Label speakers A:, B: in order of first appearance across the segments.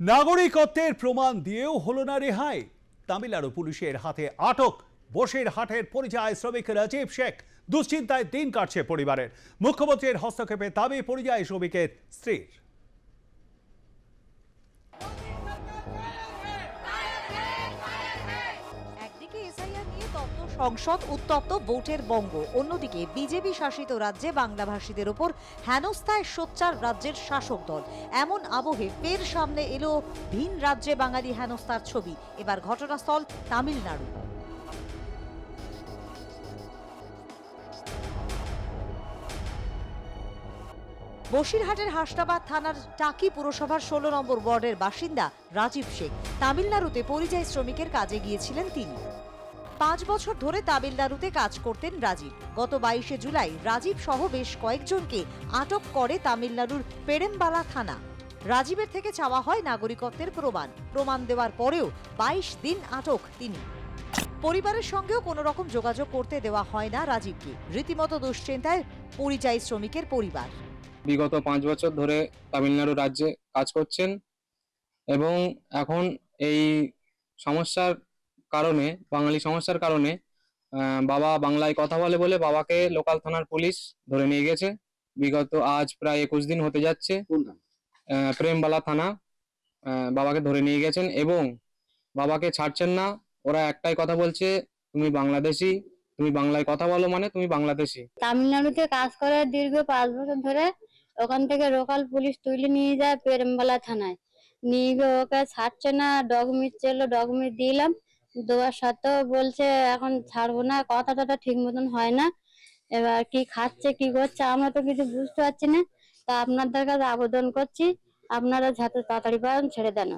A: নাগরিকত্বের প্রমাণ দিয়েও হলো না রেহাই। তামিলনাড়ু পুলিশের হাতে আটক বসিরহাটের পরিযায়ী শ্রমিক রাজীব শেখ। দুশ্চিন্তায় দিন কাটছে পরিবারের। মুখ্যমন্ত্রীর হস্তক্ষেপে দাবি পরিযায়ী শ্রমিকের স্ত্রীর।
B: সংসদ উত্তপ্ত ভোটের বঙ্গ, অন্যদিকে বিজেপি শাসিত রাজ্যে বাংলাভাষীদের উপর হেনস্থায় সোচ্চার রাজ্যের শাসক দল। এমন আবহে ফের সামনে এলো ভিন রাজ্যে বাঙালি হেনস্থার ছবি। এবার ঘটনাস্থল তামিলনাড়ু। বসিরহাটের হাসনাবাদ থানার টাকি পুরসভার 16 নম্বর ওয়ার্ডের বাসিন্দা রাজীব শেখ। তামিলনাড়ুতে পরিযায়ী শ্রমিকের কাজে গিয়েছিলেন তিনি। 5 বছর ধরে তামিলনাড়ুতে কাজ করতেন রাজীব। গত 22শে জুলাই রাজীব সহ বেশ কয়েকজনকে আটক করে তামিলনাড়ুর পেরেমবালা থানা। রাজীবের থেকে চাওয়া হয় নাগরিকত্বের প্রমাণ দেওয়ার পরেও 22 দিন আটক তিনি। পরিবারের সঙ্গেও কোনো রকম যোগাযোগ করতে দেওয়া হয় না রাজীবকে। রীতিমতো দুশ্চিন্তায় পরিযায়ী শ্রমিকের পরিবার।
C: বিগত 5 বছর ধরে তামিলনাড়ু রাজ্যে কাজ করছেন এবং এখন এই সমস্যার কারণে, বাঙালি সমস্যার কারণে বাবা বাংলায় কথা বলে বলে বাবাকে লোকাল থানার পুলিশ ধরে নিয়ে গেছে। বিগত আজ প্রায় 21 দিন হতে যাচ্ছে। প্রেমবালা থানা বাবাকে ধরে নিয়ে গেছেন এবং বাবাকে ছাড়ছেন না। ওরা একটাই কথা বলছে, তুমি বাংলাদেশি, তুমি বাংলায় কথা বলো মানে তুমি বাংলাদেশি।
D: তামিলনাড়ুতে কাজ করে দীর্ঘ 5 বছর ধরে। ওখান থেকে লোকাল পুলিশ তুলে নিয়ে যায় প্রেমবালা থানায়। নিয়ে গিয়ে ওকে ছাড়ছে না। ডকুমেন্ট ছিল, ডকুমেন্ট দিলাম, দেওয়ার সাথেও বলছে এখন ছাড়বো না। কথাটা ঠিক মতন হয় না। এবার কি খাচ্ছে কি করছে আমরা তো কিছু বুঝতে পারছি না। তা আপনাদের কাছে আবেদন করছি, আপনারা যাতে তাড়াতাড়ি পারেন ছেড়ে দেন।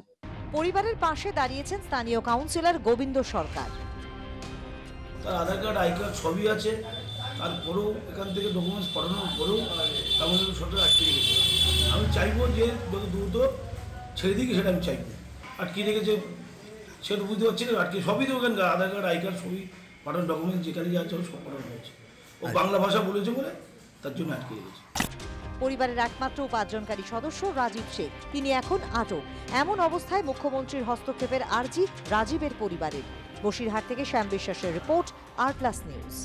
B: পরিবারের পাশে দাঁড়িয়েছেন স্থানীয় কাউন্সিলর গোবিন্দ সরকার।
E: তার আধার কার্ড, আই কার্ড সবই আছে, তারপরেও এখান থেকে ডকুমেন্টস পাঠানোর পরেও তামিলনাড়ু সরকার আটকে রেখেছে। আমি চাইবো যে যত দ্রুত ছেড়ে দিকে, সেটা আমি চাইবো। আটকে রেখেছে সেটা বুঝতে পারছি না। আটকে সবই তো ওখানকার আধার কার্ড, আই কার্ড সবই পাঠানো, ডকুমেন্টস যেখানে যা আছে সব পাঠানো হয়েছে। ও বাংলা ভাষা বলেছে বলে তার জন্য আটকে রেখেছে।
B: পরিবারের একমাত্র উপার্জনকারী সদস্য রাজীব শেখ, তিনি এখন আটক। এমন অবস্থায় মুখ্যমন্ত্রীর হস্তক্ষেপের আর্জি রাজীবের পরিবারের। বসিরহাট থেকে শ্যাম বিশ্বাসের রিপোর্ট, আর প্লাস নিউজ।